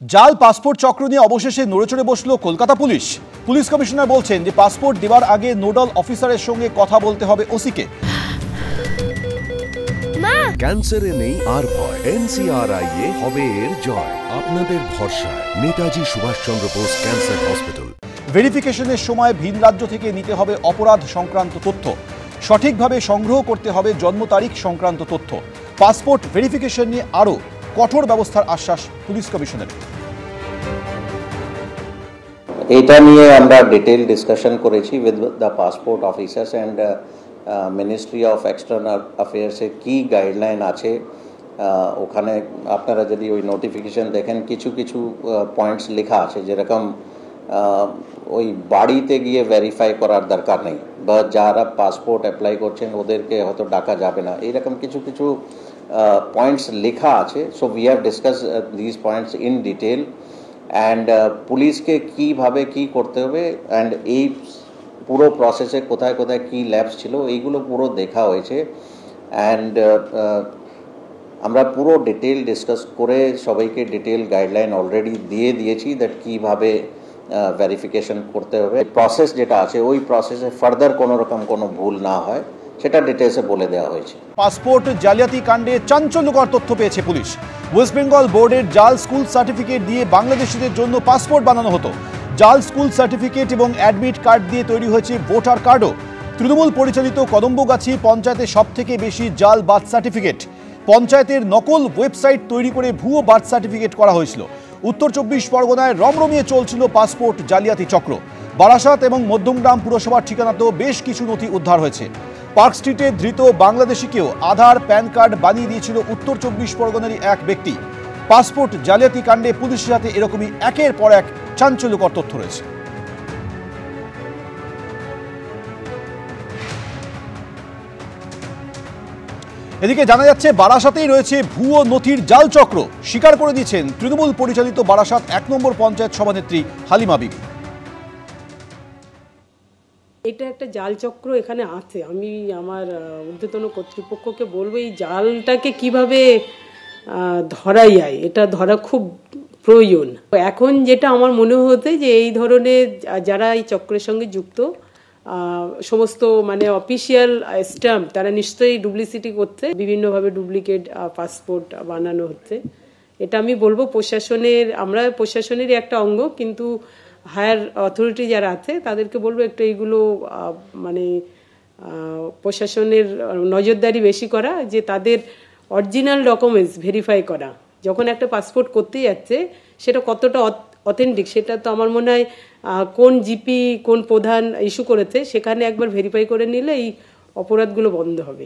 জাল পাসপোর্ট চক্র নিয়ে অবশেষে নড়েচড়ে বসল কলকাতা পুলিশ। পুলিশ কমিশনার বলছেন যে পাসপোর্ট দেওয়ার আগে নোডাল অফিসারের সঙ্গে কথা বলতে হবে ওসিকে। ক্যান্সারে নেই আর ভয়, NCRI এ হবে এর জয়। আপনাদের ভরসা নেতাজি সুভাষচন্দ্র বোস ক্যান্সার হসপিটাল। ভেরিফিকেশনের সময় ভিন রাজ্য থেকে নিতে হবে অপরাধ সংক্রান্ত তথ্য, সঠিকভাবে সংগ্রহ করতে হবে জন্ম তারিখ সংক্রান্ত তথ্য। পাসপোর্ট ভেরিফিকেশন নিয়ে আরও কঠোর ব্যবস্থার আশ্বাস পুলিশ কমিশনের। এটা নিয়ে আমরা ডিটেইল ডিসকাশন করেছি with the passport officers and ministry of external অ্যাফেয়ার্সের কী গাইডলাইন আছে। ওখানে আপনারা যদি ওই নোটিফিকেশন দেখেন কিছু কিছু পয়েন্টস লেখা আছে, যেরকম ওই বাড়িতে গিয়ে ভেরিফাই করার দরকার নেই, বা যারা পাসপোর্ট অ্যাপ্লাই করছেন ওদেরকে হয়তো ডাকা যাবে না, এইরকম কিছু কিছু পয়েন্টস লেখা আছে। So we have discuss this points in detail and পুলিশকে কীভাবে কী করতে হবে অ্যান্ড এই পুরো প্রসেসে কোথায় কোথায় কী ল্যাবস ছিল এইগুলো পুরো দেখা হয়েছে। অ্যান্ড আমরা পুরো ডিটেল ডিসকাস করে সবাইকে ডিটেল গাইডলাইন অলরেডি দিয়ে দিয়েছি দ্যাট কীভাবে ভেরিফিকেশন করতে হবে। প্রসেস যেটা আছে ওই প্রসেসে ফার্দার কোনো রকম কোনো ভুল না হয় সেটা ডিটেলসে বলে দেওয়া হয়েছে। পাসপোর্ট জালিয়াতি কাণ্ডে চাঞ্চল্যকর তথ্য পেয়েছে পুলিশ। ওয়েস্ট বেঙ্গল বোর্ডের জাল স্কুল সার্টিফিকেট দিয়ে বাংলাদেশিদের জন্য পাসপোর্ট বানানো হতো। জাল স্কুল সার্টিফিকেট এবং অ্যাডমিট কার্ড দিয়ে তৈরি হয়েছে ভোটার কার্ডও। তৃণমূল পরিচালিত কদম্বগাছি পঞ্চায়েতে সবথেকে বেশি জাল বার্থ সার্টিফিকেট। পঞ্চায়েতের নকল ওয়েবসাইট তৈরি করে ভুয়ো বার্থ সার্টিফিকেট করা হয়েছিল। উত্তর 24 পরগনায় রমরমিয়ে চলছিল পাসপোর্ট জালিয়াতি চক্র। বারাসাত এবং মধ্যমগ্রাম পুরসভার ঠিকানাতেও বেশ কিছু নথি উদ্ধার হয়েছে। পার্ক স্ট্রিটে ধৃত বাংলাদেশিকেও আধার প্যান কার্ড বানিয়ে দিয়েছিল উত্তর 24 পরগনারই এক ব্যক্তি। পাসপোর্ট জালিয়াতি কাণ্ডে পুলিশের হাতে এরকমই একের পর এক চাঞ্চল্যকর তথ্য রয়েছে। এদিকে জানা যাচ্ছে বারাসাতেই রয়েছে ভুয়ো নথির জাল চক্র। স্বীকার করে দিয়েছেন তৃণমূল পরিচালিত বারাসাত 1 নম্বর পঞ্চায়েত সভানেত্রী হালিমা বিবি। এটা একটা জাল চক্র এখানে আছে। আমি আমার ঊর্ধ্বতন কর্তৃপক্ষকে বলবো এই জালটাকে কিভাবে ধরা যায়, এটা ধরা খুব প্রয়োজন। এখন যেটা আমার মনে হতে যে এই ধরনের যারা এই চক্রের সঙ্গে যুক্ত সমস্ত মানে অফিসিয়াল স্ট্যাম্প তারা নিশ্চয়ই ডুপ্লিসিটি করছে, বিভিন্নভাবে ডুপ্লিকেট পাসপোর্ট বানানো হচ্ছে। এটা আমি বলবো প্রশাসনের, আমরা প্রশাসনেরই একটা অঙ্গ, কিন্তু হায়ার অথরিটি যারা আছে তাদেরকে বলবো একটু এইগুলো মানে প্রশাসনের নজরদারি বেশি করা, যে তাদের অরিজিনাল ডকুমেন্টস ভেরিফাই করা। যখন একটা পাসপোর্ট করতে যাচ্ছে সেটা কতটা অথেন্টিক সেটা তো আমার মনে হয় কোন জিপি কোন প্রধান ইস্যু করেছে সেখানে একবার ভেরিফাই করে নিলে এই অপরাধগুলো বন্ধ হবে।